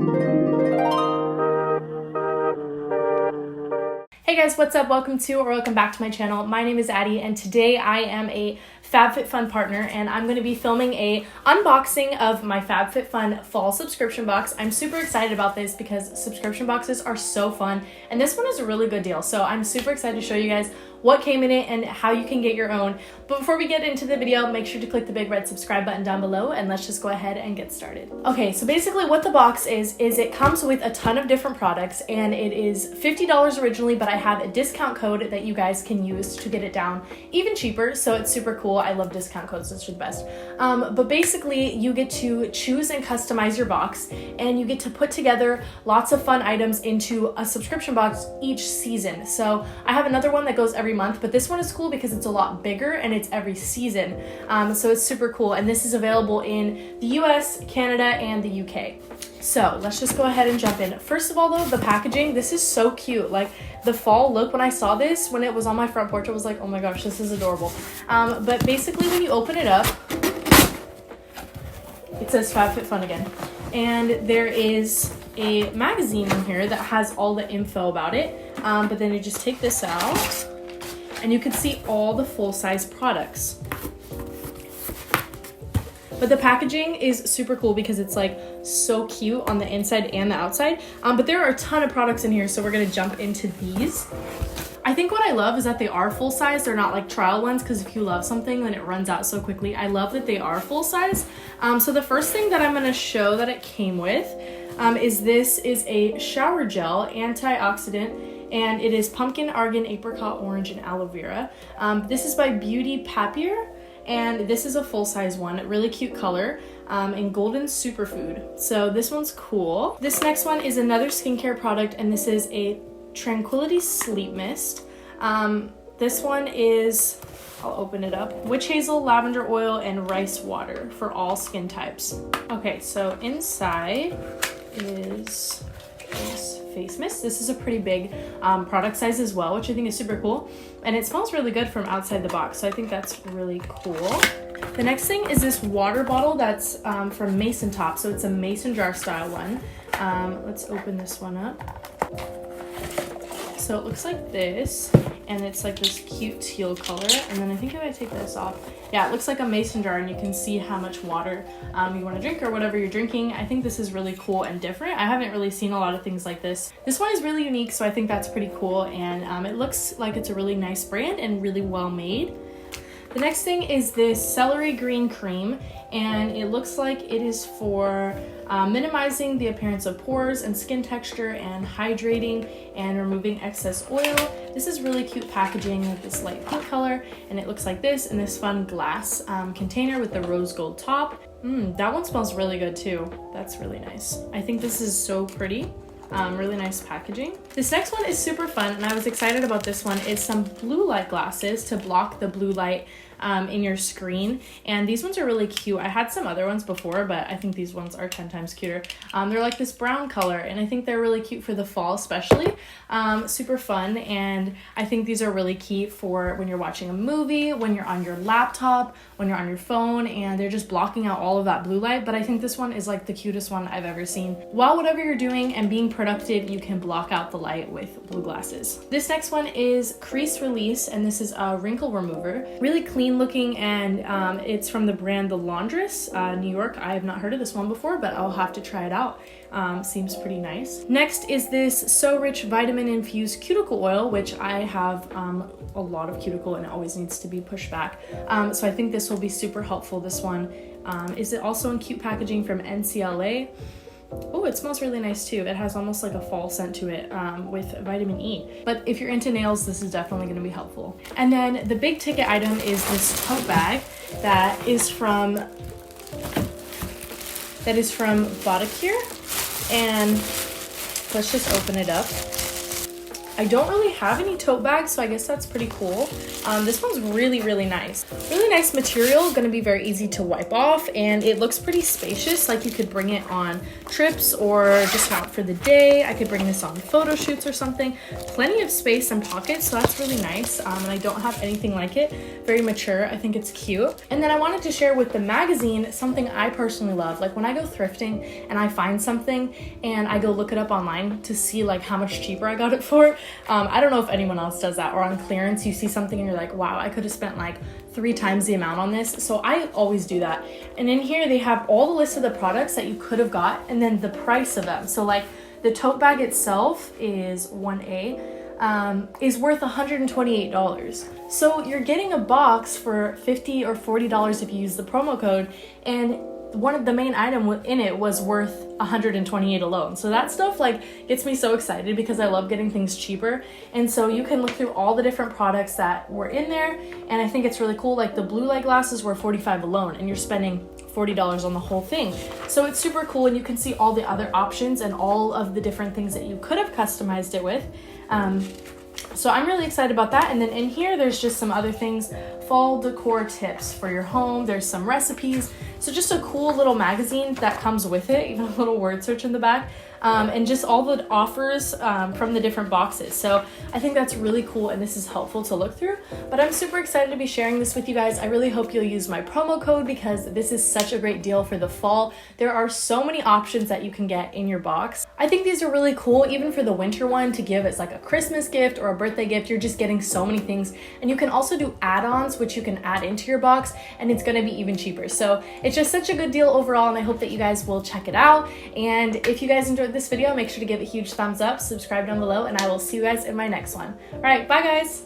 Hey guys, what's up? Welcome to or welcome back to my channel. My name is Addie and today I am a FabFitFun partner and I'm going to be filming a unboxing of my FabFitFun fall subscription box. I'm super excited about this because subscription boxes are so fun and this one is a really good deal. So I'm super excited to show you guys what came in it and how you can get your own. But before we get into the video, make sure to click the big red subscribe button down below and let's just go ahead and get started. Okay, so basically what the box is it comes with a ton of different products and it is $50 originally, but I have a discount code that you guys can use to get it down even cheaper, so it's super cool. I love discount codes, those are the best. But basically you get to choose and customize your box and you get to put together lots of fun items into a subscription box each season. So I have another one that goes every month, but this one is cool because it's a lot bigger and it's every season. So it's super cool, and this is available in the US, Canada, and the UK. So let's just go ahead and jump in. First of all though, the packaging, this is so cute. Like the fall look, when I saw this, when it was on my front porch, I was like, oh my gosh, this is adorable. But basically when you open it up, it says FabFitFun again. And there is a magazine in here that has all the info about it. But then you just take this out and you can see all the full-size products. But the packaging is super cool because it's like so cute on the inside and the outside. But there are a ton of products in here, so we're gonna jump into these. I think what I love is that they are full size. They're not like trial ones, because if you love something, then it runs out so quickly. I love that they are full size. So the first thing that I'm gonna show that it came with this is a shower gel antioxidant. And it is pumpkin, argan, apricot, orange, and aloe vera. This is by Beauty Papier, and this is a full-size one, a really cute color, in golden superfood. So this one's cool. This next one is another skincare product, and this is a Tranquility Sleep Mist. This one is, I'll open it up, witch hazel, lavender oil, and rice water for all skin types. Okay, so inside is this face mist. This is a pretty big product size as well, which I think is super cool, and it smells really good from outside the box, so I think that's really cool. The next thing is this water bottle that's from Mason Top, so it's a mason jar style one. Let's open this one up. So it looks like this, and it's like this cute teal color, and then I think if I take this off, yeah, it looks like a mason jar, and you can see how much water you want to drink or whatever you're drinking. I think this is really cool and different. I haven't really seen a lot of things like this. This one is really unique, so I think that's pretty cool, and it looks like it's a really nice brand and really well made. The next thing is this celery green cream, and it looks like it is for minimizing the appearance of pores and skin texture and hydrating and removing excess oil. This is really cute packaging with this light pink color, and it looks like this in this fun glass container with the rose gold top. That one smells really good too. That's really nice. I think this is so pretty. Really nice packaging. This next one is super fun, and I was excited about this one. It's some blue light glasses to block the blue light in your screen, and these ones are really cute. I had some other ones before, but I think these ones are 10 times cuter. They're like this brown color, and I think they're really cute for the fall especially. Super fun, and I think these are really key for when you're watching a movie, when you're on your laptop, when you're on your phone, and they're just blocking out all of that blue light. But I think this one is like the cutest one I've ever seen. While whatever you're doing and being productive, you can block out the light with blue glasses. This next one is Crease Release, and this is a wrinkle remover. Really clean looking, and it's from the brand The Laundress, New York. I have not heard of this one before, but I'll have to try it out. Seems pretty nice. Next is this So Rich vitamin infused cuticle oil, which I have a lot of cuticle and it always needs to be pushed back. So I think this will be super helpful. This one is also in cute packaging from NCLA. Oh, it smells really nice too. It has almost like a fall scent to it with vitamin E. But if you're into nails, this is definitely going to be helpful. And then the big ticket item is this tote bag that is from Bodicure. And let's just open it up. I don't really have any tote bags, so I guess that's pretty cool. This one's really, really nice. Really nice material, gonna be very easy to wipe off, and it looks pretty spacious, like you could bring it on trips or just out for the day. I could bring this on photo shoots or something. Plenty of space and pockets, so that's really nice. And I don't have anything like it. Very mature, I think it's cute. And then I wanted to share with the magazine something I personally love. Like when I go thrifting and I find something and I go look it up online to see like how much cheaper I got it for. I don't know if anyone else does that, or on clearance you see something and you're like, wow, I could have spent like 3 times the amount on this. So I always do that. And in here they have all the list of the products that you could have got and then the price of them. So like the tote bag itself is 1A, is worth $128. So you're getting a box for $50 or $40 if you use the promo code, and one of the main item in it was worth $128 alone. So that stuff like gets me so excited because I love getting things cheaper. And so you can look through all the different products that were in there, and I think it's really cool. Like the blue light glasses were $45 alone, and you're spending $40 on the whole thing. So it's super cool, and you can see all the other options and all of the different things that you could have customized it with. So I'm really excited about that. And then in here, there's just some other things, fall decor tips for your home. There's some recipes. So just a cool little magazine that comes with it, even a little word search in the back. And just all the offers from the different boxes. So I think that's really cool, and this is helpful to look through. But I'm super excited to be sharing this with you guys. I really hope you'll use my promo code because this is such a great deal for the fall. There are so many options that you can get in your box. I think these are really cool, even for the winter one, to give as like a Christmas gift or a birthday gift. You're just getting so many things. And you can also do add-ons, which you can add into your box, and it's gonna be even cheaper. So it's just such a good deal overall, and I hope that you guys will check it out. And if you guys enjoyed this video, make sure to give it a huge thumbs up, subscribe down below, and I will see you guys in my next one. All right, bye guys.